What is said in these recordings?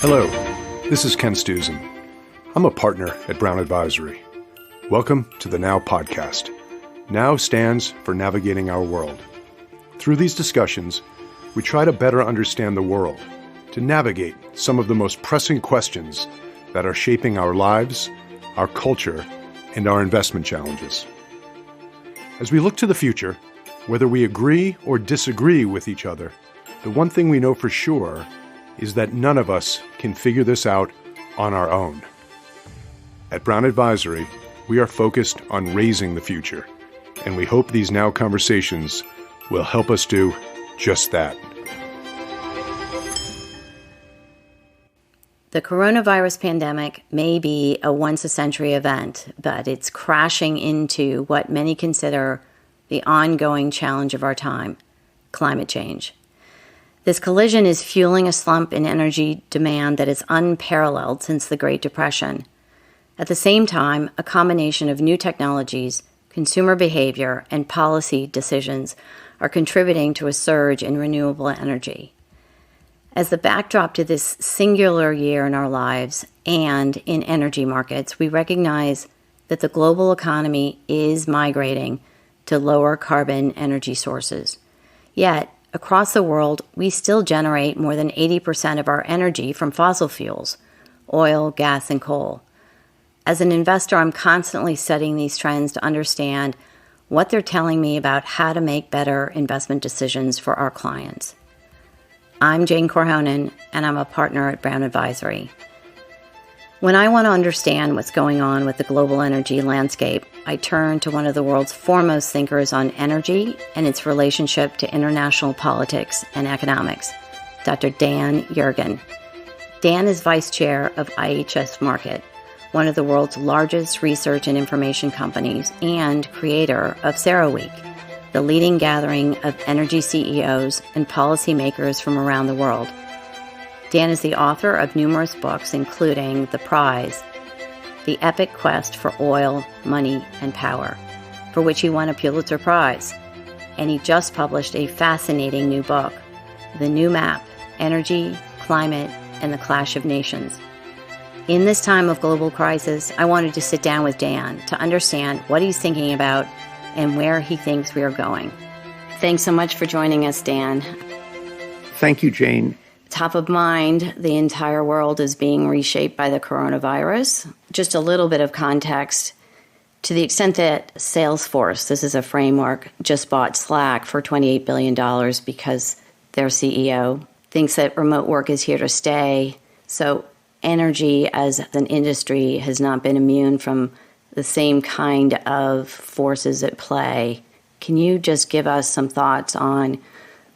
Hello, this is Ken Stuzen. I'm a partner at Brown Advisory. Welcome to the Now podcast. Now stands for Navigating Our World. Through these discussions, we try to better understand the world, to navigate some of the most pressing questions that are shaping our lives, our culture, and our investment challenges. As we look to the future, whether we agree or disagree with each other, the one thing we know for sure is that none of us can figure this out on our own. At Brown Advisory, we are focused on raising the future, and we hope these Now conversations will help us do just that. The coronavirus pandemic may be a once-a-century event, but it's crashing into what many consider the ongoing challenge of our time, climate change. This collision is fueling a slump in energy demand that is unparalleled since the Great Depression. At the same time, a combination of new technologies, consumer behavior, and policy decisions are contributing to a surge in renewable energy. As the backdrop to this singular year in our lives and in energy markets, we recognize that the global economy is migrating to lower carbon energy sources. Yet, across the world, we still generate more than 80% of our energy from fossil fuels, oil, gas, and coal. As an investor, I'm constantly studying these trends to understand what they're telling me about how to make better investment decisions for our clients. I'm Jane Korhonen, and I'm a partner at Brown Advisory. When I want to understand what's going on with the global energy landscape, I turn to one of the world's foremost thinkers on energy and its relationship to international politics and economics, Dr. Dan Yergin. Dan is vice chair of IHS Markit, one of the world's largest research and information companies, and creator of CERAWeek, the leading gathering of energy CEOs and policymakers from around the world. Dan is the author of numerous books, including The Prize, The Epic Quest for Oil, Money, and Power, for which he won a Pulitzer Prize. And he just published a fascinating new book, The New Map, Energy, Climate, and the Clash of Nations. In this time of global crisis, I wanted to sit down with Dan to understand what he's thinking about and where he thinks we are going. Thanks so much for joining us, Dan. Thank you, Jane. Top of mind, the entire world is being reshaped by the coronavirus. Just a little bit of context. To the extent that Salesforce, this is a framework, just bought Slack for $28 billion because their CEO thinks that remote work is here to stay. So energy as an industry has not been immune from the same kind of forces at play. Can you just give us some thoughts on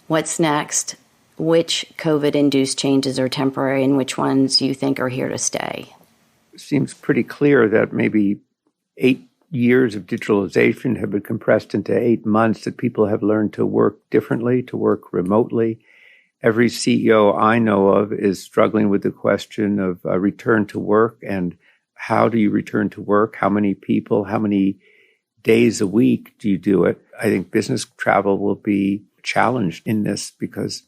what's next? Which COVID-induced changes are temporary and which ones you think are here to stay? It seems pretty clear that maybe 8 years of digitalization have been compressed into 8 months, that people have learned to work differently, to work remotely. Every CEO I know of is struggling with the question of return to work and how do you return to work? How many people, how many days a week do you do it? I think business travel will be challenged in this because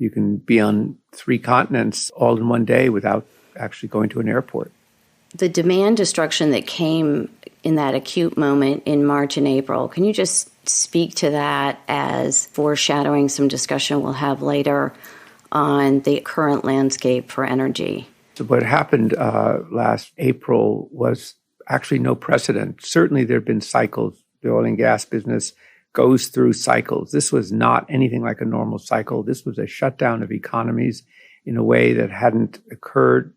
you can be on 3 continents all in one day without actually going to an airport. The demand destruction that came in that acute moment in March and April, can you just speak to that as foreshadowing some discussion we'll have later on the current landscape for energy? So what happened last April was actually no precedent. Certainly there have been cycles. The oil and gas business goes through cycles. This was not anything like a normal cycle. This was a shutdown of economies in a way that hadn't occurred.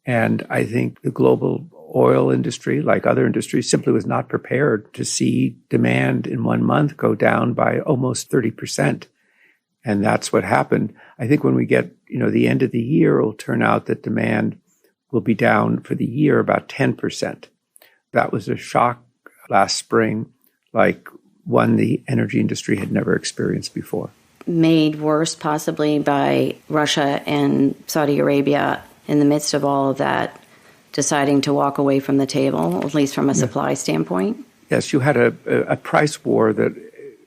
And I think the global oil industry, like other industries, simply was not prepared to see demand in 1 month go down by almost 30%. And that's what happened. I think when we get, the end of the year, it'll turn out that demand will be down for the year about 10%. That was a shock last spring, like one the energy industry had never experienced before. Made worse possibly by Russia and Saudi Arabia in the midst of all of that, deciding to walk away from the table, at least from a supply standpoint? Yes, you had a price war that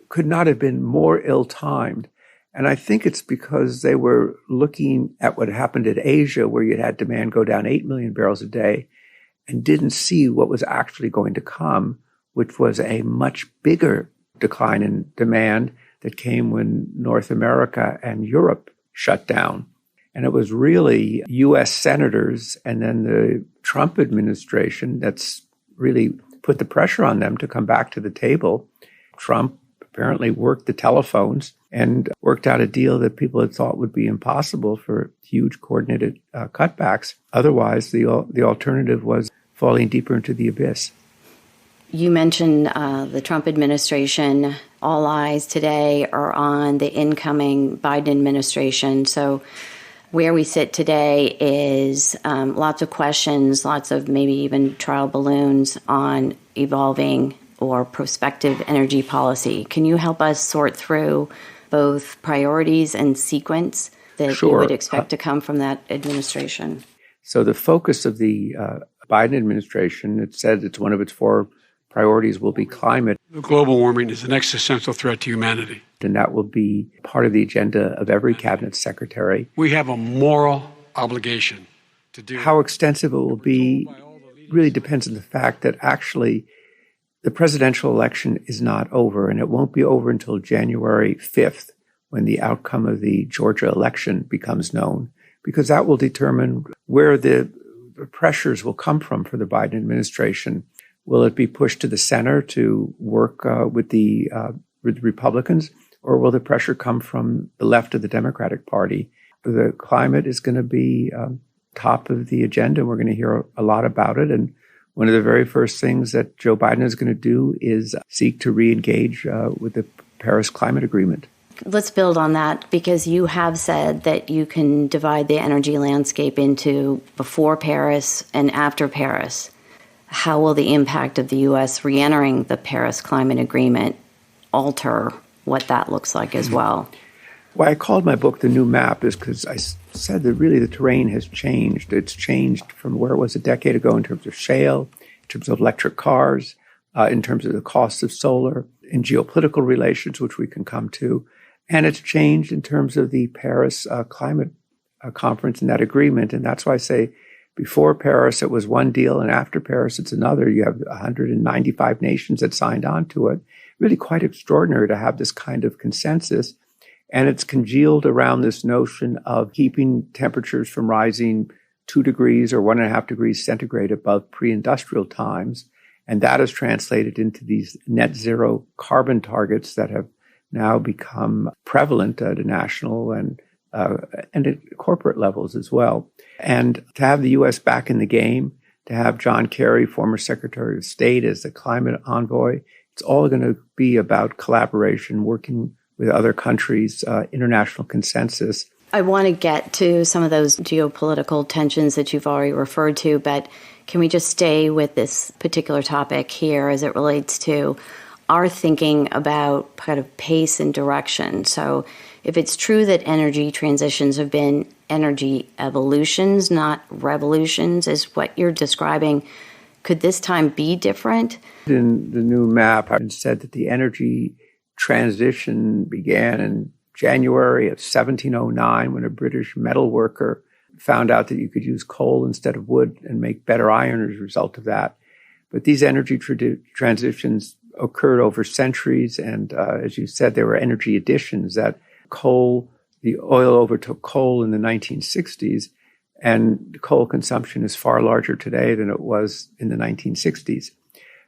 could not have been more ill-timed. And I think it's because they were looking at what happened in Asia, where you had demand go down 8 million barrels a day, and didn't see what was actually going to come, which was a much bigger decline in demand that came when North America and Europe shut down. And it was really U.S. senators and then the Trump administration that's really put the pressure on them to come back to the table. Trump apparently worked the telephones and worked out a deal that people had thought would be impossible for huge coordinated cutbacks. Otherwise, the alternative was falling deeper into the abyss. You mentioned the Trump administration. All eyes today are on the incoming Biden administration. So where we sit today is lots of questions, lots of maybe even trial balloons on evolving or prospective energy policy. Can you help us sort through both priorities and sequence that you would expect to come from that administration? So the focus of the Biden administration, it said it's one of its 4 priorities will be climate. Global warming is an existential threat to humanity. And that will be part of the agenda of every cabinet secretary. We have a moral obligation to do. How extensive it will be really depends on the fact that actually the presidential election is not over, and it won't be over until January 5th when the outcome of the Georgia election becomes known, because that will determine where the pressures will come from for the Biden administration. Will it be pushed to the center to work with the Republicans, or will the pressure come from the left of the Democratic Party? The climate is going to be top of the agenda. We're going to hear a lot about it. And one of the very first things that Joe Biden is going to do is seek to re-engage with the Paris Climate Agreement. Let's build on that, because you have said that you can divide the energy landscape into before Paris and after Paris. How will the impact of the U.S. re-entering the Paris Climate Agreement alter what that looks like as well? Why I called my book The New Map is because I said that really the terrain has changed. It's changed from where it was a decade ago in terms of shale, in terms of electric cars, in terms of the cost of solar, in geopolitical relations, which we can come to. And it's changed in terms of the Paris Climate Conference and that agreement. And that's why I say before Paris, it was one deal, and after Paris, it's another. You have 195 nations that signed on to it. Really quite extraordinary to have this kind of consensus. And it's congealed around this notion of keeping temperatures from rising 2 degrees or 1.5 degrees centigrade above pre-industrial times. And that is translated into these net zero carbon targets that have now become prevalent at a national and at corporate levels as well. And to have the U.S. back in the game, to have John Kerry, former Secretary of State, as the climate envoy, it's all going to be about collaboration, working with other countries, international consensus. I want to get to some of those geopolitical tensions that you've already referred to, but can we just stay with this particular topic here as it relates to our thinking about kind of pace and direction? So if it's true that energy transitions have been energy evolutions, not revolutions, is what you're describing, could this time be different? In the New Map, I said that the energy transition began in January of 1709 when a British metal worker found out that you could use coal instead of wood and make better iron as a result of that. But these energy transitions occurred over centuries, and as you said, there were energy additions that the oil overtook coal in the 1960s, and coal consumption is far larger today than it was in the 1960s.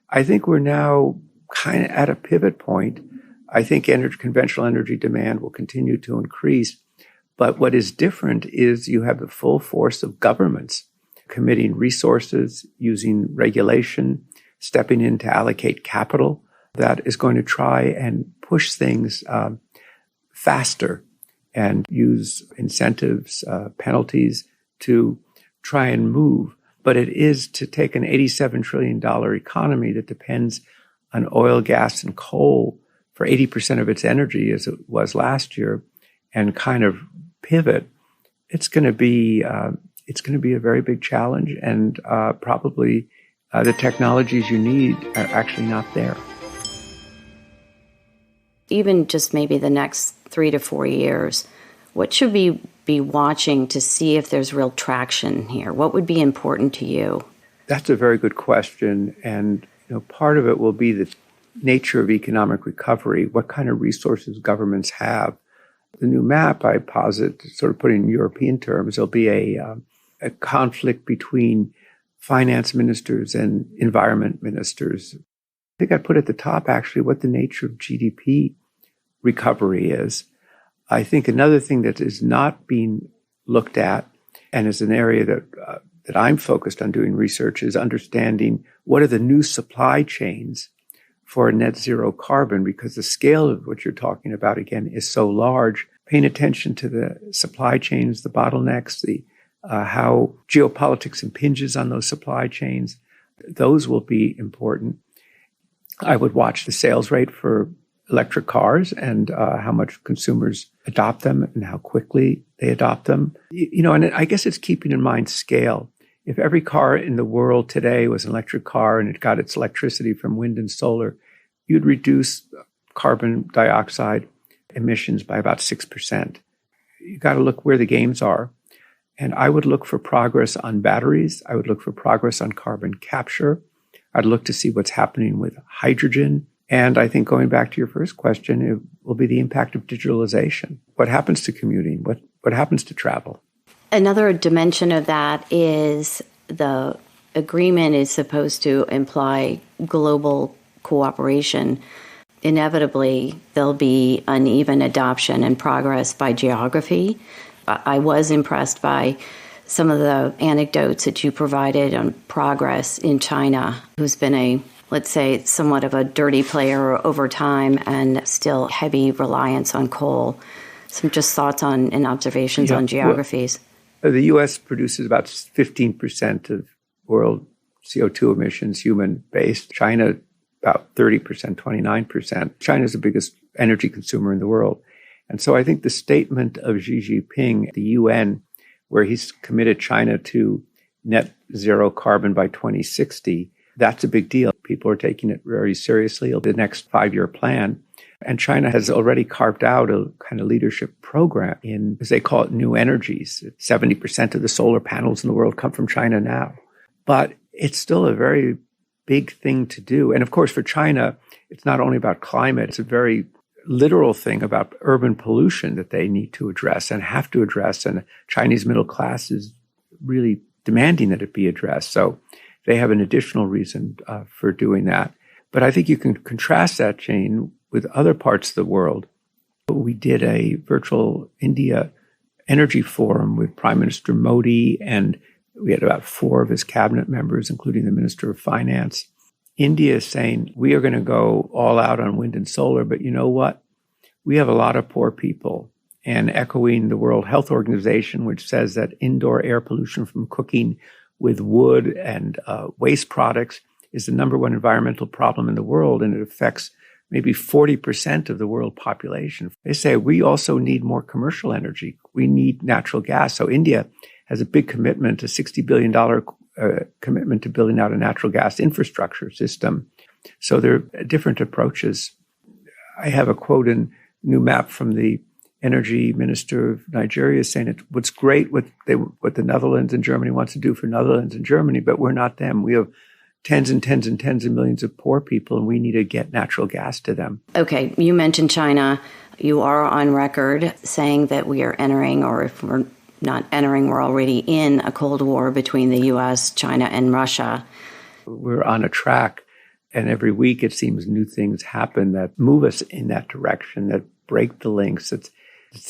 I think we're now kind of at a pivot point. I think conventional energy demand will continue to increase. But what is different is you have the full force of governments committing resources, using regulation, stepping in to allocate capital that is going to try and push things faster and use incentives, penalties to try and move. But it is to take an $87 trillion economy that depends on oil, gas, and coal for 80% of its energy, as it was last year, and kind of pivot. It's going to be a very big challenge, and probably the technologies you need are actually not there. even just maybe the next 3 to 4 years, what should we be watching to see if there's real traction here? What would be important to you? That's a very good question. And part of it will be the nature of economic recovery, what kind of resources governments have. The new map, I posit, sort of put in European terms, there'll be a conflict between finance ministers and environment ministers. I think I put at the top, actually, what the nature of GDP recovery is. I think another thing that is not being looked at, and is an area that I'm focused on doing research, is understanding what are the new supply chains for net zero carbon, because the scale of what you're talking about, again, is so large. Paying attention to the supply chains, the bottlenecks, how geopolitics impinges on those supply chains, those will be important. I would watch the sales rate for electric cars and how much consumers adopt them and how quickly they adopt them. And I guess it's keeping in mind scale. If every car in the world today was an electric car and it got its electricity from wind and solar, you'd reduce carbon dioxide emissions by about 6%. You got to look where the games are. And I would look for progress on batteries. I would look for progress on carbon capture. I'd look to see what's happening with hydrogen. And I think going back to your first question, it will be the impact of digitalization. What happens to commuting? What happens to travel? Another dimension of that is the agreement is supposed to imply global cooperation. Inevitably, there'll be uneven adoption and progress by geography. I was impressed by some of the anecdotes that you provided on progress in China, who's been let's say, somewhat of a dirty player over time and still heavy reliance on coal. Some just thoughts on and observations on geographies. Well, the U.S. produces about 15% of world CO2 emissions, human-based. China, about 30%, 29%. China is the biggest energy consumer in the world. And so I think the statement of Xi Jinping, the UN, where he's committed China to net zero carbon by 2060, that's a big deal. People are taking it very seriously. The next 5-year plan. And China has already carved out a kind of leadership program in, as they call it, new energies. 70% of the solar panels in the world come from China now. But it's still a very big thing to do. And of course, for China, it's not only about climate, it's a very literal thing about urban pollution that they need to address and have to address. And the Chinese middle class is really demanding that it be addressed. So they have an additional reason for doing that. But I think you can contrast that, Jane, with other parts of the world. We did a virtual India energy forum with Prime Minister Modi, and we had about 4 of his cabinet members, including the Minister of Finance. India is saying, we are going to go all out on wind and solar, but you know what? We have a lot of poor people. And echoing the World Health Organization, which says that indoor air pollution from cooking with wood and waste products is the number one environmental problem in the world, and it affects maybe 40% of the world population. They say we also need more commercial energy. We need natural gas. So India has a big commitment, a $60 billion commitment to building out a natural gas infrastructure system. So there are different approaches. I have a quote in New Map from the energy minister of Nigeria saying it what's great what the Netherlands and Germany wants to do for Netherlands and Germany, but we're not them. We have tens and tens and tens of millions of poor people, and we need to get natural gas to them. Okay, you mentioned China. You are on record saying that we are entering, or if we're not entering, we're already in a Cold War between the U.S., China, and Russia. We're on a track, and every week it seems new things happen that move us in that direction, that break the links. It's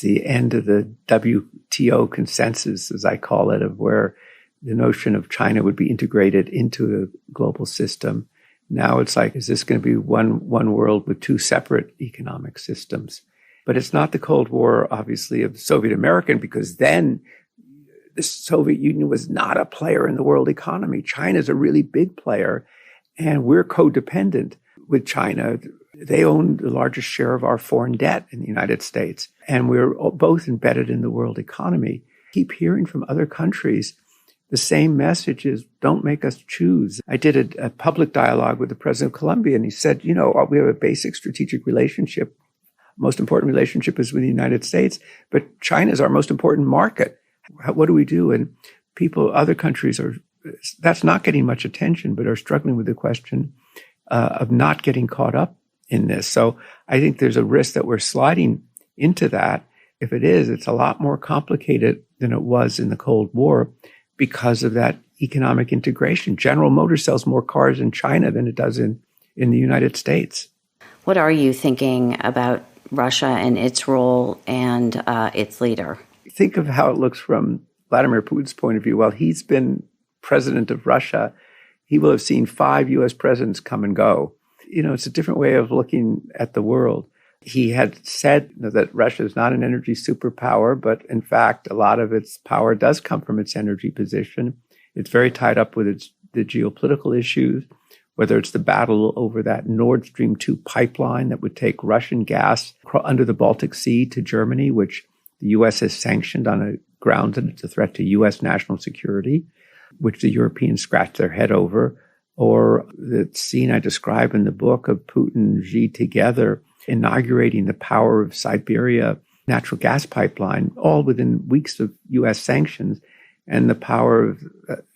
the end of the WTO consensus, as I call it, of where the notion of China would be integrated into the global system. Now it's like, is this going to be one world with 2 separate economic systems? But it's not the Cold War, obviously, of Soviet American, because then the Soviet Union was not a player in the world economy. China's a really big player, and we're codependent with China. They own the largest share of our foreign debt in the United States, and we're both embedded in the world economy. Keep hearing from other countries the same message is, don't make us choose. I did a public dialogue with the president of Colombia, and he said, we have a basic strategic relationship most important relationship is with the United States, but China is our most important market. What do we do? And other countries that's not getting much attention, but are struggling with the question of not getting caught up in this. So I think there's a risk that we're sliding into that. If it is, it's a lot more complicated than it was in the Cold War because of that economic integration. General Motors sells more cars in China than it does in the United States. What are you thinking about Russia and its role and its leader? Think of how it looks from Vladimir Putin's point of view. While he's been president of Russia, he will have seen 5 U.S. presidents come and go. It's a different way of looking at the world. He had said that Russia is not an energy superpower, but in fact, a lot of its power does come from its energy position. It's very tied up with the geopolitical issues, whether it's the battle over that Nord Stream 2 pipeline that would take Russian gas under the Baltic Sea to Germany, which the U.S. has sanctioned on a grounds that it's a threat to U.S. national security, which the Europeans scratch their head over, or the scene I describe in the book of Putin and Xi together inaugurating the Power of Siberia natural gas pipeline, all within weeks of U.S. sanctions. And the Power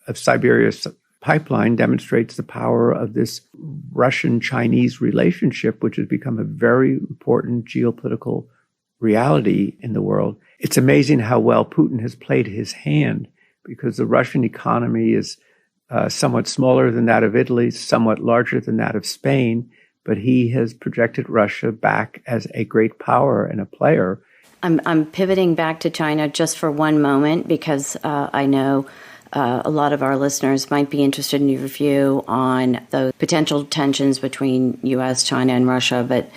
of Siberia's pipeline demonstrates the power of this Russian-Chinese relationship, which has become a very important geopolitical reality in the world. It's amazing how well Putin has played his hand, because the Russian economy is somewhat smaller than that of Italy, somewhat larger than that of Spain, but he has projected Russia back as a great power and a player. I'm pivoting back to China just for one moment, because I know a lot of our listeners might be interested in your view on the potential tensions between U.S., China, and Russia, but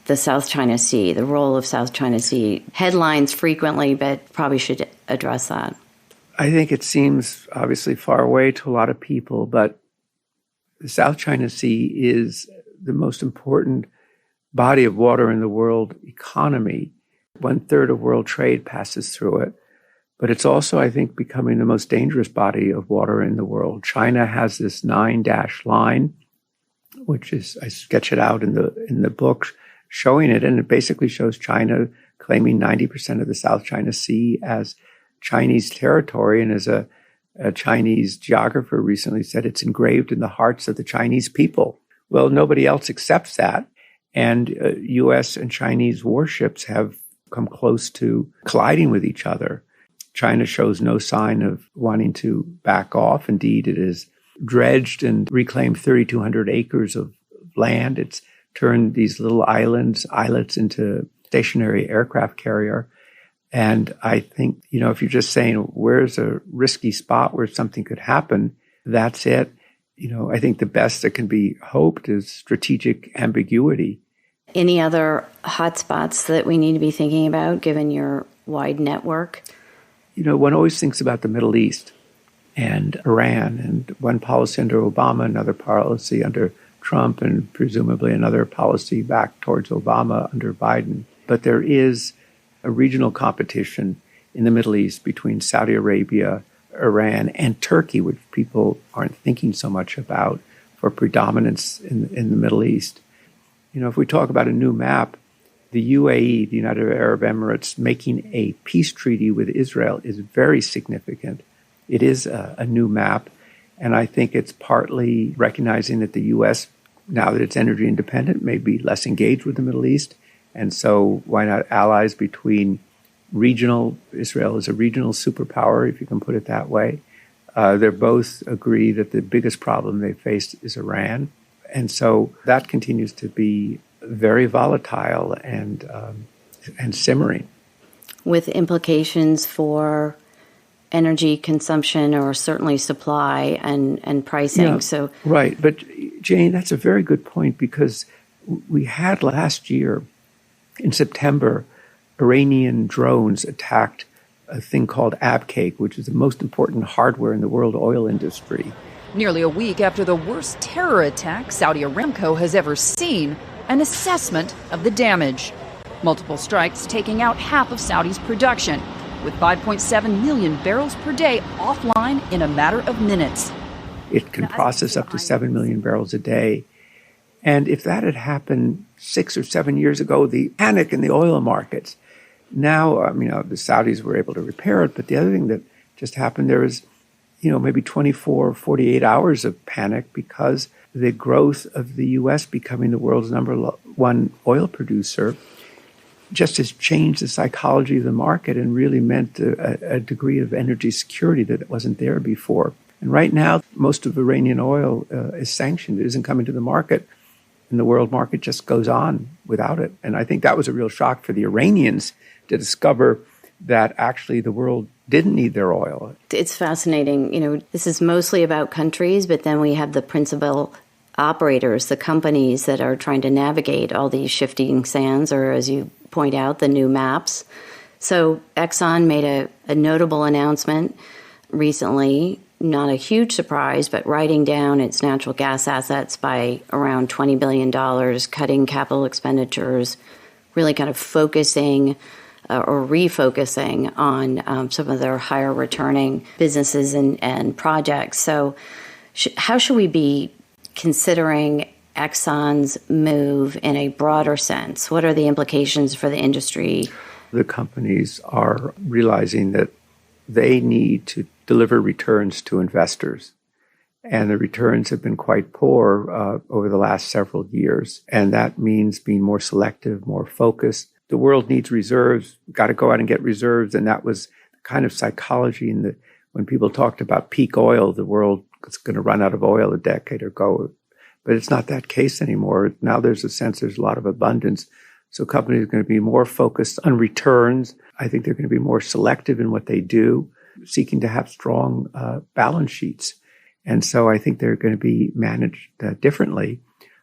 the South China Sea, the role of South China Sea, headlines frequently, but probably should address that. I think it seems obviously far away to a lot of people, but the South China Sea is the most important body of water in the world economy. 1/3 of world trade passes through it. But it's also, I think, becoming the most dangerous body of water in the world. China has this 9-dash line, which is, I sketch it out in the book, showing it, and it basically shows China claiming 90% of the South China Sea as Chinese territory. And as a Chinese geographer recently said, it's engraved in the hearts of the Chinese people. Well, nobody else accepts that. And U.S. and Chinese warships have come close to colliding with each other. China shows no sign of wanting to back off. Indeed, it has dredged and reclaimed 3,200 acres of land. It's turned these little islets into stationary aircraft carrier. And I think, if you're just saying, where's a risky spot where something could happen, that's it. I think the best that can be hoped is strategic ambiguity. Any other hotspots that we need to be thinking about, given your wide network? One always thinks about the Middle East and Iran, and one policy under Obama, another policy under Trump, and presumably another policy back towards Obama under Biden. But there is a regional competition in the Middle East between Saudi Arabia, Iran, and Turkey, which people aren't thinking so much about, for predominance in the Middle East. If we talk about a new map, the UAE, the United Arab Emirates, making a peace treaty with Israel is very significant. It is a new map, and I think it's partly recognizing that the U.S., now that it's energy independent, may be less engaged with the Middle East, and so why not allies between Israel is a regional superpower, if you can put it that way. They both agree that the biggest problem they face is Iran, and so that continues to be very volatile and simmering. With implications for energy consumption, or certainly supply and pricing. Yeah, so right. But Jane, that's a very good point, because we had last year in September, Iranian drones attacked a thing called Abqaiq, which is the most important hardware in the world oil industry. Nearly a week after the worst terror attack Saudi Aramco has ever seen, an assessment of the damage. Multiple strikes taking out half of Saudi's production, with 5.7 million barrels per day offline in a matter of minutes. It can process up to 7 million barrels a day. And if that had happened 6 or 7 years ago, the panic in the oil markets, now, the Saudis were able to repair it, but the other thing that just happened, there was, maybe 24 or 48 hours of panic because the growth of the U.S. becoming the world's number one oil producer just has changed the psychology of the market and really meant a degree of energy security that wasn't there before. And right now, most of Iranian oil is sanctioned. It isn't coming to the market, and the world market just goes on without it. And I think that was a real shock for the Iranians to discover that actually the world didn't need their oil. It's fascinating. This is mostly about countries, but then we have the principal operators, the companies that are trying to navigate all these shifting sands, or as you point out, the new maps. So Exxon made a notable announcement recently, not a huge surprise, but writing down its natural gas assets by around $20 billion, cutting capital expenditures, really kind of focusing or refocusing on some of their higher returning businesses and projects. So how should we be considering Exxon's move in a broader sense? What are the implications for the industry? The companies are realizing that they need to deliver returns to investors. And the returns have been quite poor over the last several years. And that means being more selective, more focused. The world needs reserves. We've got to go out and get reserves. And that was the kind of psychology when people talked about peak oil, the world was going to run out of oil a decade ago. But it's not that case anymore. Now there's a sense there's a lot of abundance. So companies are going to be more focused on returns. I think they're going to be more selective in what they do, seeking to have strong balance sheets. And so I think they're going to be managed differently.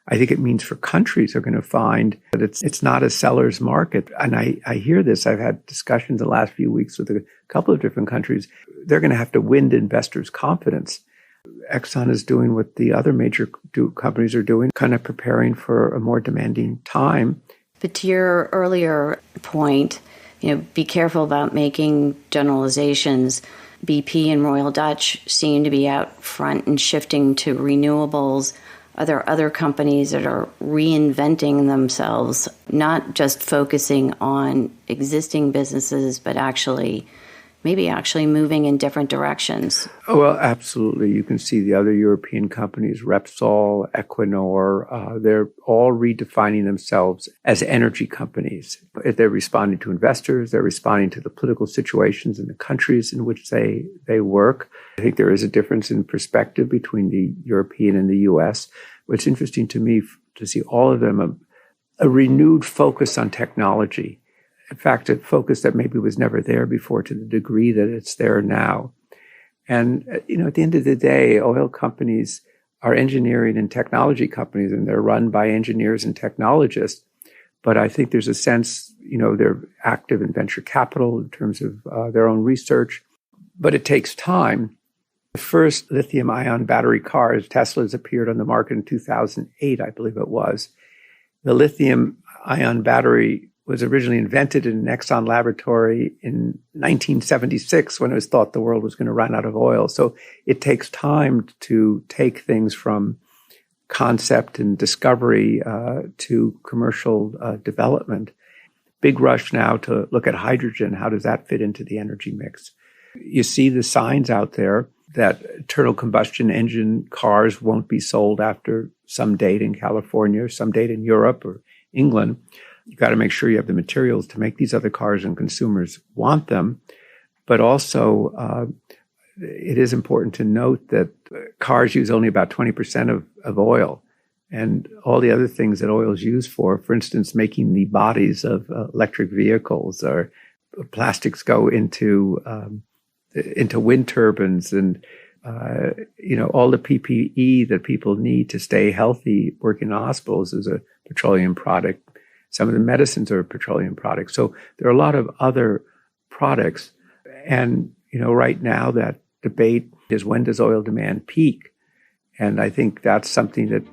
I think it means for countries are going to find that it's not a seller's market. And I hear this. I've had discussions the last few weeks with a couple of different countries. They're going to have to win investors' confidence. Exxon is doing what the other major companies are doing, kind of preparing for a more demanding time. But to your earlier point, be careful about making generalizations. BP and Royal Dutch seem to be out front and shifting to renewables. Are there other companies that are reinventing themselves, not just focusing on existing businesses, but maybe moving in different directions? Oh, well, absolutely. You can see the other European companies, Repsol, Equinor, they're all redefining themselves as energy companies. They're responding to investors. They're responding to the political situations in the countries in which they work. I think there is a difference in perspective between the European and the U.S. What's interesting to me to see all of them, a renewed focus on technology. In fact, a focus that maybe was never there before to the degree that it's there now. And, at the end of the day, oil companies are engineering and technology companies, and they're run by engineers and technologists. But I think there's a sense, they're active in venture capital in terms of their own research. But it takes time. The first lithium-ion battery cars, Tesla's appeared on the market in 2008, I believe it was. The lithium-ion battery was originally invented in an Exxon laboratory in 1976 when it was thought the world was going to run out of oil. So it takes time to take things from concept and discovery to commercial development. Big rush now to look at hydrogen. How does that fit into the energy mix? You see the signs out there that internal combustion engine cars won't be sold after some date in California, or some date in Europe or England. You've got to make sure you have the materials to make these other cars and consumers want them. But also, it is important to note that cars use only about 20% of oil. And all the other things that oil is used for instance, making the bodies of electric vehicles, or plastics go into wind turbines, and all the PPE that people need to stay healthy working in hospitals is a petroleum product. Some of the medicines are petroleum products. So there are a lot of other products. And, right now that debate is, when does oil demand peak? And I think that's something that,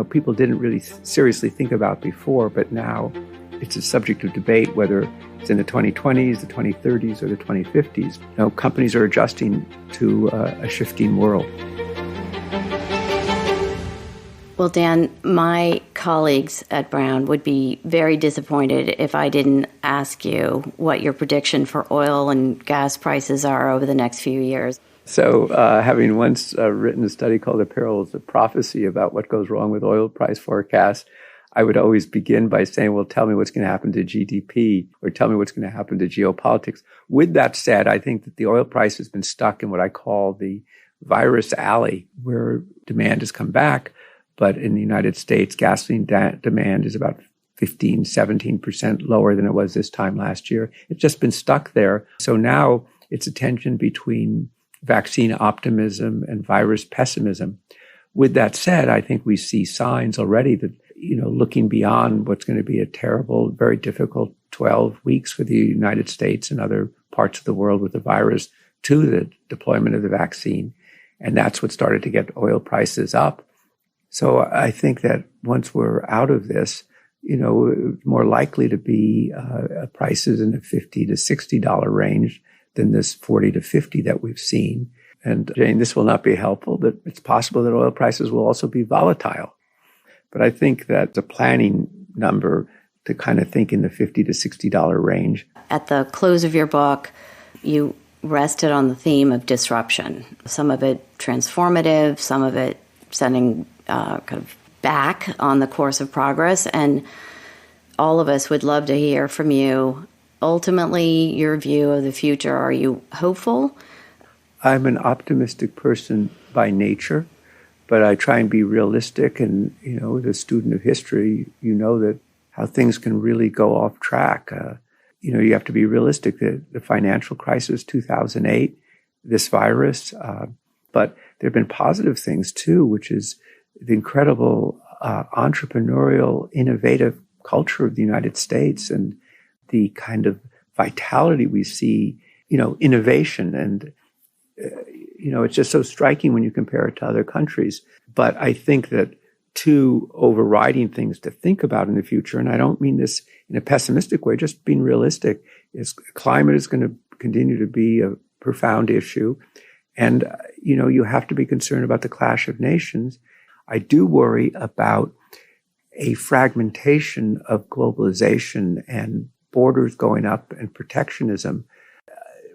people didn't really seriously think about before, but now it's a subject of debate, whether it's in the 2020s, the 2030s, or the 2050s. Companies are adjusting to a shifting world. Well, Dan, my colleagues at Brown would be very disappointed if I didn't ask you what your prediction for oil and gas prices are over the next few years. So having once written a study called The Perils of Prophecy about what goes wrong with oil price forecasts, I would always begin by saying, well, tell me what's going to happen to GDP or tell me what's going to happen to geopolitics. With that said, I think that the oil price has been stuck in what I call the virus alley, where demand has come back. But in the United States, gasoline demand is about 15, 17% lower than it was this time last year. It's just been stuck there. So now it's a tension between vaccine optimism and virus pessimism. With that said, I think we see signs already that, looking beyond what's going to be a terrible, very difficult 12 weeks for the United States and other parts of the world with the virus to the deployment of the vaccine. And that's what started to get oil prices up. So I think that once we're out of this, more likely to be prices in the $50 to $60 range than this $40 to $50 that we've seen. And Jane, this will not be helpful, but it's possible that oil prices will also be volatile. But I think that the planning number to kind of think in the $50 to $60 range. At the close of your book, you rested on the theme of disruption, some of it transformative, some of it sending kind of back on the course of progress. And all of us would love to hear from you. Ultimately, your view of the future, are you hopeful? I'm an optimistic person by nature, but I try and be realistic. And, as a student of history, that how things can really go off track. You have to be realistic. The financial crisis, 2008, this virus, but there have been positive things too, which is the incredible entrepreneurial, innovative culture of the United States and the kind of vitality we see, innovation. And, it's just so striking when you compare it to other countries. But I think that two overriding things to think about in the future, and I don't mean this in a pessimistic way, just being realistic, is climate is going to continue to be a profound issue. And, you have to be concerned about the clash of nations. I do worry about a fragmentation of globalization and borders going up and protectionism,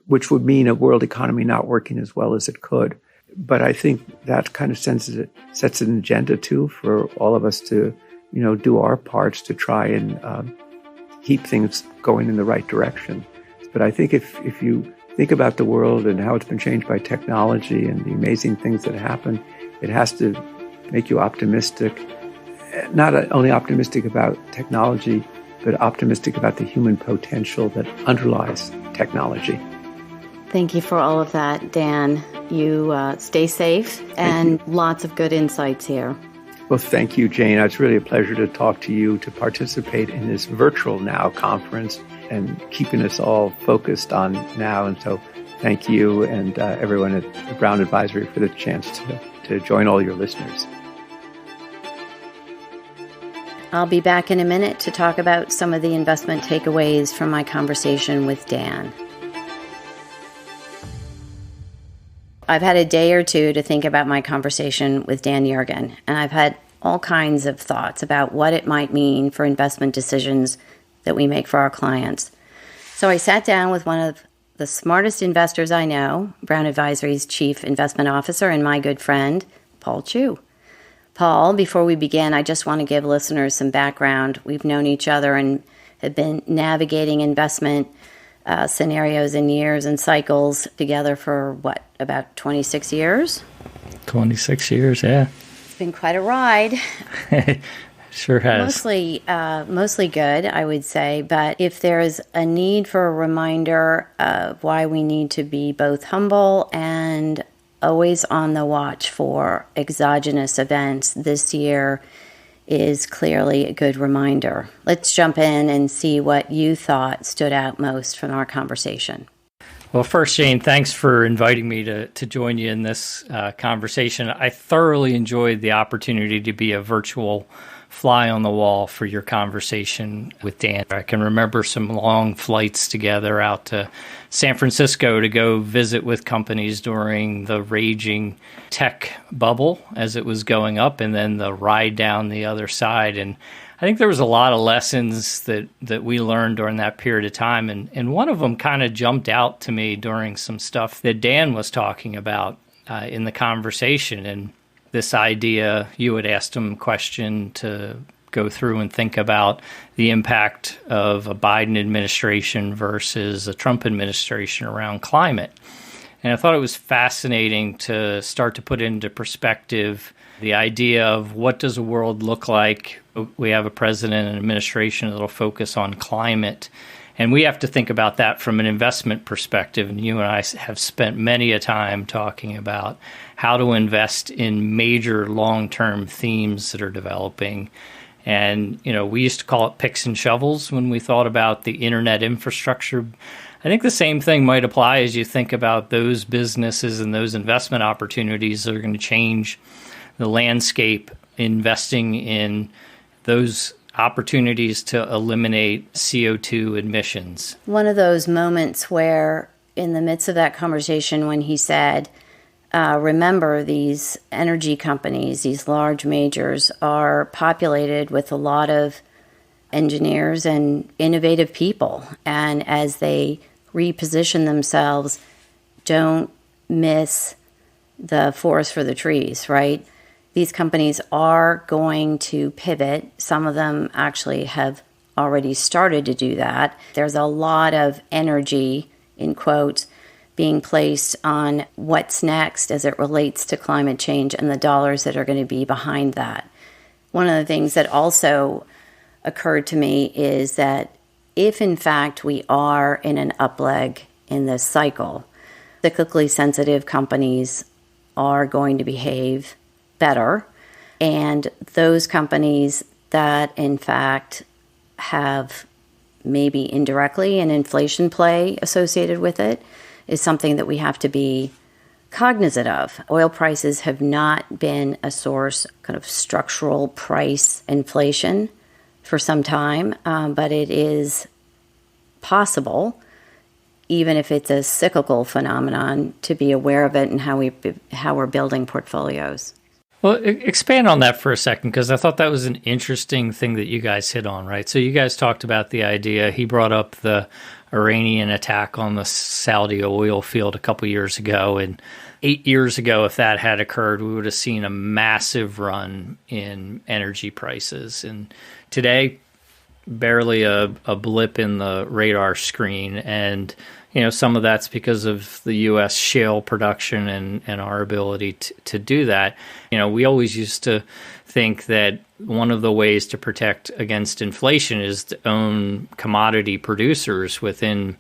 which would mean a world economy not working as well as it could. But I think that kind of sets an agenda too for all of us to, do our parts to try and keep things going in the right direction. But I think if you think about the world and how it's been changed by technology and the amazing things that happen, it has to make you optimistic, not only optimistic about technology, but optimistic about the human potential that underlies technology. Thank you for all of that, Dan. You stay safe and lots of good insights here. Well, thank you, Jane. It's really a pleasure to talk to you, to participate in this virtual Now conference and keeping us all focused on now. And so thank you and everyone at Brown Advisory for the chance to join all your listeners. I'll be back in a minute to talk about some of the investment takeaways from my conversation with Dan. I've had a day or two to think about my conversation with Dan Yergin, and I've had all kinds of thoughts about what it might mean for investment decisions that we make for our clients. So I sat down with one of the smartest investors I know, Brown Advisory's Chief Investment Officer and my good friend, Paul Chu. Paul, before we begin, I just want to give listeners some background. We've known each other and have been navigating investment scenarios and years and cycles together for, about 26 years? 26 years, yeah. It's been quite a ride. Sure has. Mostly good, I would say. But if there's a need for a reminder of why we need to be both humble and always on the watch for exogenous events, this year is clearly a good reminder. Let's jump in and see what you thought stood out most from our conversation. Well, first, Jane, thanks for inviting me to join you in this conversation. I thoroughly enjoyed the opportunity to be a virtual fly on the wall for your conversation with Dan. I can remember some long flights together out to San Francisco to go visit with companies during the raging tech bubble as it was going up, and then the ride down the other side. And I think there was a lot of lessons that we learned during that period of time. And one of them kind of jumped out to me during some stuff that Dan was talking about in the conversation. And this idea, you had asked him a question to go through and think about the impact of a Biden administration versus a Trump administration around climate. And I thought it was fascinating to start to put into perspective the idea of what does a world look like. We have a president and administration that will focus on climate. And we have to think about that from an investment perspective. And you and I have spent many a time talking about how to invest in major long-term themes that are developing. And, we used to call it picks and shovels when we thought about the internet infrastructure. I think the same thing might apply as you think about those businesses and those investment opportunities that are going to change the landscape, investing in those opportunities to eliminate CO2 emissions. One of those moments where, in the midst of that conversation, when he said, remember, these energy companies, these large majors, are populated with a lot of engineers and innovative people. And as they reposition themselves, don't miss the forest for the trees, right? These companies are going to pivot. Some of them actually have already started to do that. There's a lot of energy, in quotes, being placed on what's next as it relates to climate change and the dollars that are going to be behind that. One of the things that also occurred to me is that if, in fact, we are in an upleg in this cycle, cyclically sensitive companies are going to behave better. And those companies that, in fact, have maybe indirectly an inflation play associated with it is something that we have to be cognizant of. Oil prices have not been a source of kind of structural price inflation for some time, but it is possible, even if it's a cyclical phenomenon, to be aware of it and how we're building portfolios. Well, expand on that for a second, because I thought that was an interesting thing that you guys hit on, right? So you guys talked about the idea, he brought up the Iranian attack on the Saudi oil field a couple years ago. And 8 years ago, if that had occurred, we would have seen a massive run in energy prices. And today, barely a blip in the radar screen. And some of that's because of the U.S. shale production and our ability to do that. We always used to think that one of the ways to protect against inflation is to own commodity producers within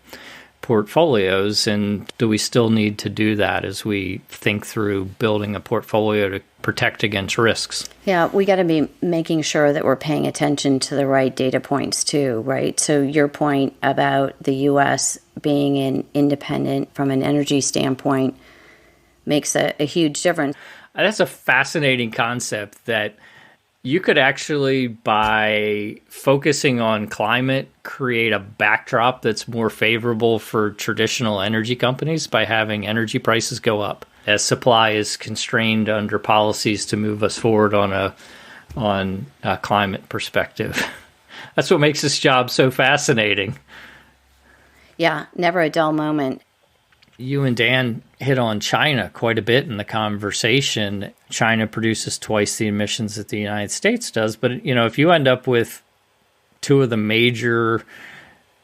portfolios. And do we still need to do that as we think through building a portfolio to protect against risks? Yeah, we got to be making sure that we're paying attention to the right data points too, right? So your point about the U.S. being independent from an energy standpoint makes a huge difference. That's a fascinating concept that you could actually, by focusing on climate, create a backdrop that's more favorable for traditional energy companies by having energy prices go up as supply is constrained under policies to move us forward on a climate perspective. That's what makes this job so fascinating. Yeah, never a dull moment. You and Dan hit on China quite a bit in the conversation. China produces twice the emissions that the United States does. But, if you end up with two of the major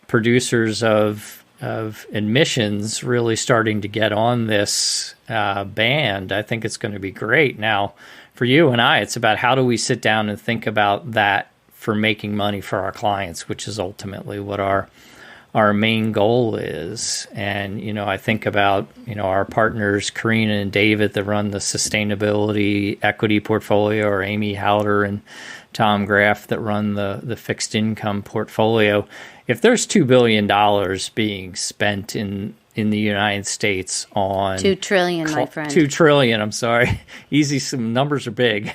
producers of emissions really starting to get on this band, I think it's going to be great. Now, for you and I, it's about how do we sit down and think about that for making money for our clients, which is ultimately what our main goal is. And, I think about, our partners, Karina and David, that run the sustainability equity portfolio, or Amy Howder and Tom Graff that run the fixed income portfolio. If there's $2 billion being spent in the United States on... $2 trillion, my friend. $2 trillion, I'm sorry. Easy, some numbers are big.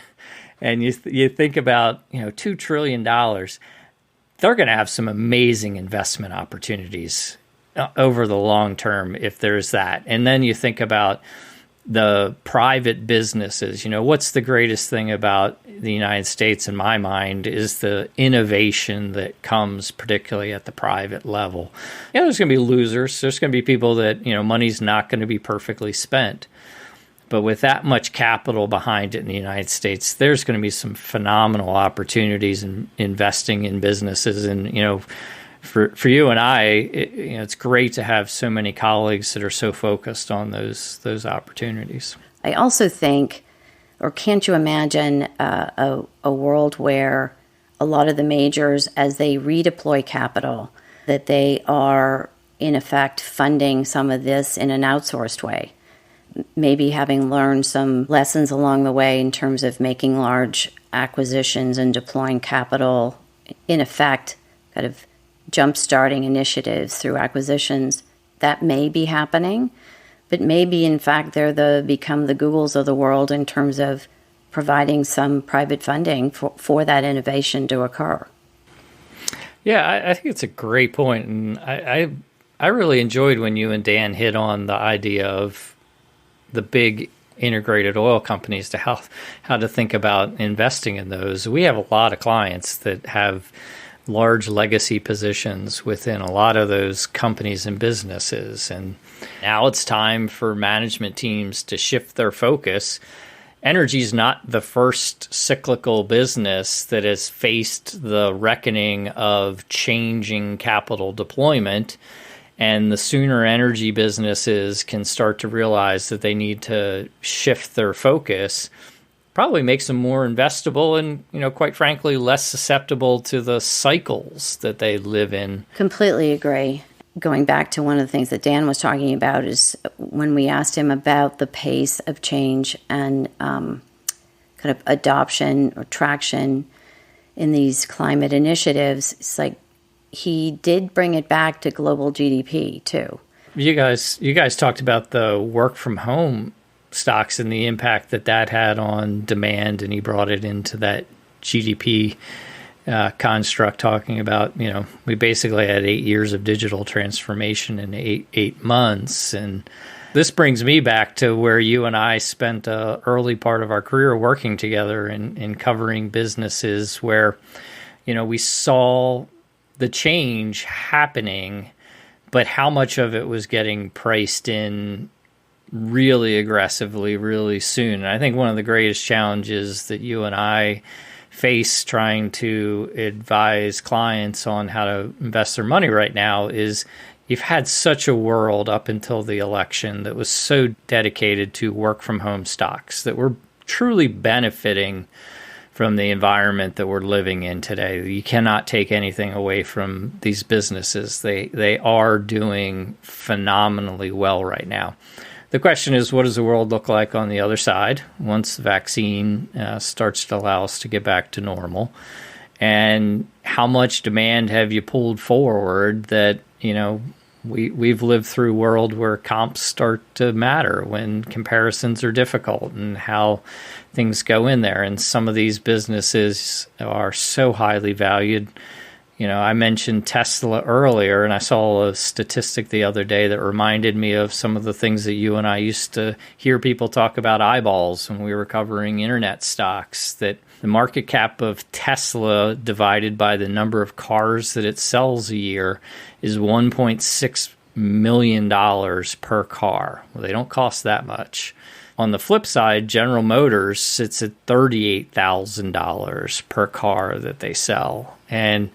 And you think about, $2 trillion, they're going to have some amazing investment opportunities over the long term if there's that. And then you think about the private businesses. What's the greatest thing about the United States in my mind is the innovation that comes particularly at the private level. There's going to be losers. There's going to be people that, money's not going to be perfectly spent. But with that much capital behind it in the United States, there's going to be some phenomenal opportunities in investing in businesses. And, for you and I, it's great to have so many colleagues that are so focused on those opportunities. I also think, or can't you imagine a world where a lot of the majors, as they redeploy capital, that they are in effect funding some of this in an outsourced way? Maybe having learned some lessons along the way in terms of making large acquisitions and deploying capital, in effect, kind of jump-starting initiatives through acquisitions, that may be happening. But maybe, in fact, they're become the Googles of the world in terms of providing some private funding for that innovation to occur. Yeah, I think it's a great point. And I really enjoyed when you and Dan hit on the idea of the big integrated oil companies to how to think about investing in those. We have a lot of clients that have large legacy positions within a lot of those companies and businesses. And now it's time for management teams to shift their focus. Energy is not the first cyclical business that has faced the reckoning of changing capital deployment. And the sooner energy businesses can start to realize that they need to shift their focus, probably makes them more investable and, quite frankly, less susceptible to the cycles that they live in. Completely agree. Going back to one of the things that Dan was talking about is when we asked him about the pace of change and kind of adoption or traction in these climate initiatives, it's like he did bring it back to global GDP too. You guys talked about the work from home stocks and the impact that had on demand, and he brought it into that GDP construct, talking about, we basically had 8 years of digital transformation in eight months. And this brings me back to where you and I spent an early part of our career working together in covering businesses where, we saw the change happening, but how much of it was getting priced in really aggressively, really soon. And I think one of the greatest challenges that you and I face trying to advise clients on how to invest their money right now is you've had such a world up until the election that was so dedicated to work from home stocks that were truly benefiting from the environment that we're living in today. You cannot take anything away from these businesses. They are doing phenomenally well right now. The question is, what does the world look like on the other side once the vaccine starts to allow us to get back to normal? And how much demand have you pulled forward that, we've lived through a world where comps start to matter when comparisons are difficult and how things go in there. And some of these businesses are so highly valued. I mentioned Tesla earlier, and I saw a statistic the other day that reminded me of some of the things that you and I used to hear people talk about eyeballs when we were covering internet stocks, that the market cap of Tesla divided by the number of cars that it sells a year is $1.6 million per car. Well, they don't cost that much. On the flip side, General Motors sits at $38,000 per car that they sell. And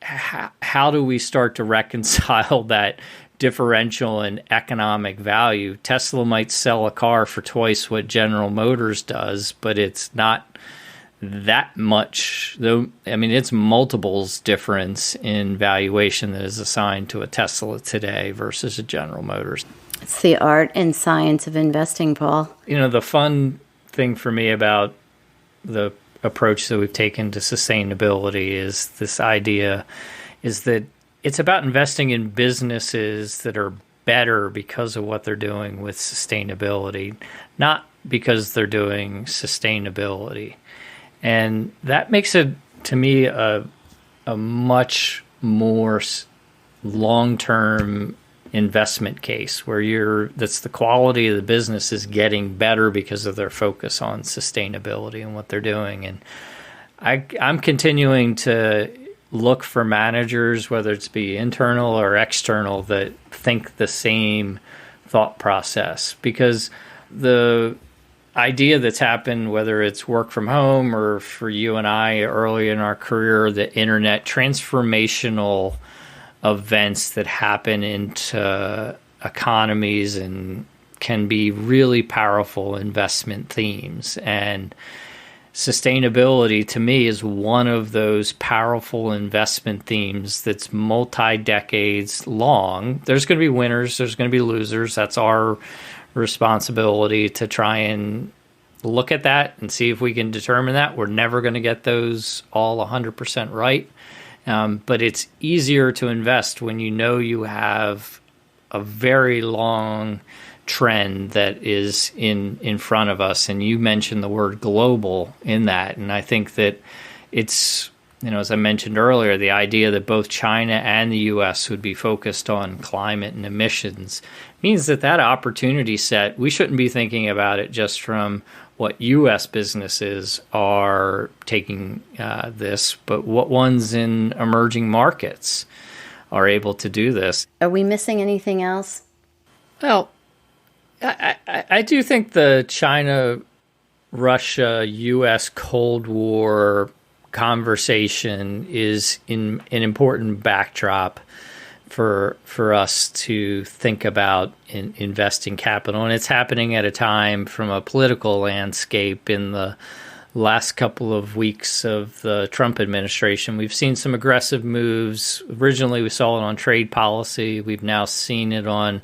how do we start to reconcile that differential in economic value? Tesla might sell a car for twice what General Motors does, but it's not that much, though. I mean, it's multiples difference in valuation that is assigned to a Tesla today versus a General Motors. It's the art and science of investing, Paul. The fun thing for me about the approach that we've taken to sustainability is this idea is that it's about investing in businesses that are better because of what they're doing with sustainability, not because they're doing sustainability. And that makes it, to me, a much more long-term investment case where that's the quality of the business is getting better because of their focus on sustainability and what they're doing. And I'm continuing to look for managers, whether it's be internal or external, that think the same thought process, because the idea that's happened, whether it's work from home or for you and I early in our career, the internet, transformational events that happen into economies and can be really powerful investment themes. And sustainability, to me, is one of those powerful investment themes that's multi-decades long. There's going to be winners, there's going to be losers. That's our responsibility to try and look at that and see if we can determine that. We're never going to get those all 100% right. But it's easier to invest when you know you have a very long trend that is in front of us. And you mentioned the word global in that. And I think that it's, as I mentioned earlier, the idea that both China and the U.S. would be focused on climate and emissions means that opportunity set, we shouldn't be thinking about it just from what U.S. businesses are taking this, but what ones in emerging markets are able to do this. Are we missing anything else? Well, I do think the China, Russia, U.S. Cold War conversation is an important backdrop for us to think about in investing capital. And it's happening at a time from a political landscape in the last couple of weeks of the Trump administration. We've seen some aggressive moves. Originally, we saw it on trade policy. We've now seen it on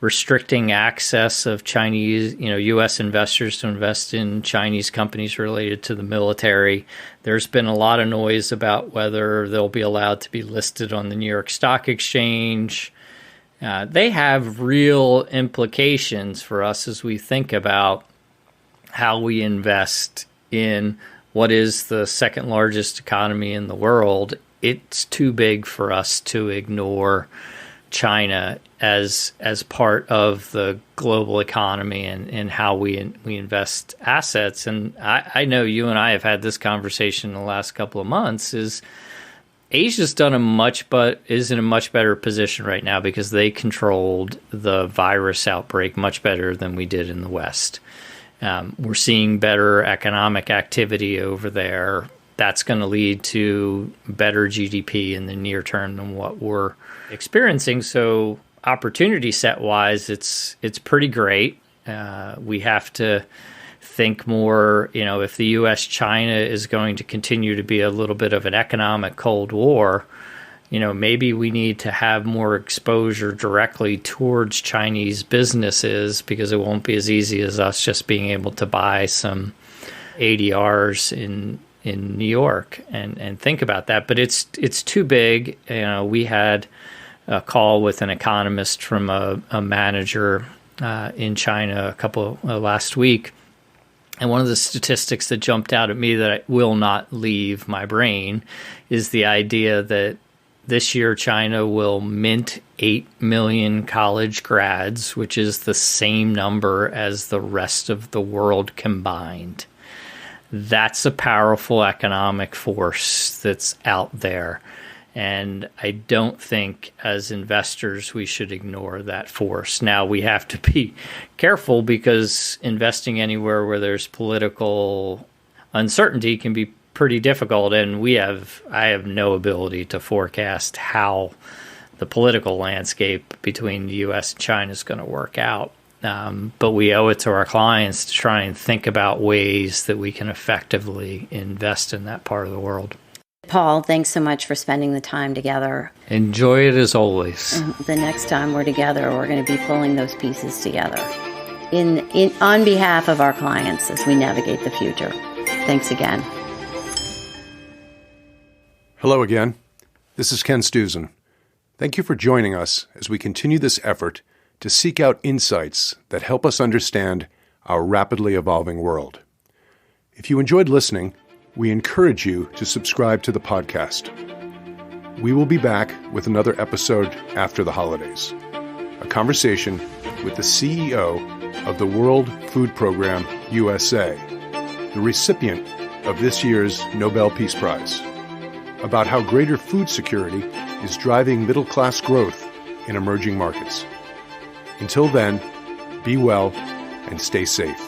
restricting access of Chinese, U.S. investors to invest in Chinese companies related to the military. There's been a lot of noise about whether they'll be allowed to be listed on the New York Stock Exchange. They have real implications for us as we think about how we invest in what is the second largest economy in the world. It's too big for us to ignore China as part of the global economy and how we invest assets. And I know you and I have had this conversation in the last couple of months, is Asia's is in a much better position right now because they controlled the virus outbreak much better than we did in the West. We're seeing better economic activity over there. That's going to lead to better GDP in the near term than what we're experiencing. So opportunity set wise, it's pretty great. We have to think more, if the U.S. China is going to continue to be a little bit of an economic Cold War, maybe we need to have more exposure directly towards Chinese businesses, because it won't be as easy as us just being able to buy some ADRs in New York and think about that. But it's too big. We had a call with an economist from a manager in China last week. And one of the statistics that jumped out at me that will not leave my brain is the idea that this year China will mint 8 million college grads, which is the same number as the rest of the world combined. That's a powerful economic force that's out there. And I don't think as investors we should ignore that force. Now, we have to be careful because investing anywhere where there's political uncertainty can be pretty difficult. And I have no ability to forecast how the political landscape between the U.S. and China is going to work out. But we owe it to our clients to try and think about ways that we can effectively invest in that part of the world. Paul, thanks so much for spending the time together. Enjoy it as always. The next time we're together, we're going to be pulling those pieces together on behalf of our clients as we navigate the future. Thanks again. Hello again. This is Ken Stusen. Thank you for joining us as we continue this effort to seek out insights that help us understand our rapidly evolving world. If you enjoyed listening, we encourage you to subscribe to the podcast. We will be back with another episode after the holidays, a conversation with the CEO of the World Food Program USA, the recipient of this year's Nobel Peace Prize, about how greater food security is driving middle-class growth in emerging markets. Until then, be well and stay safe.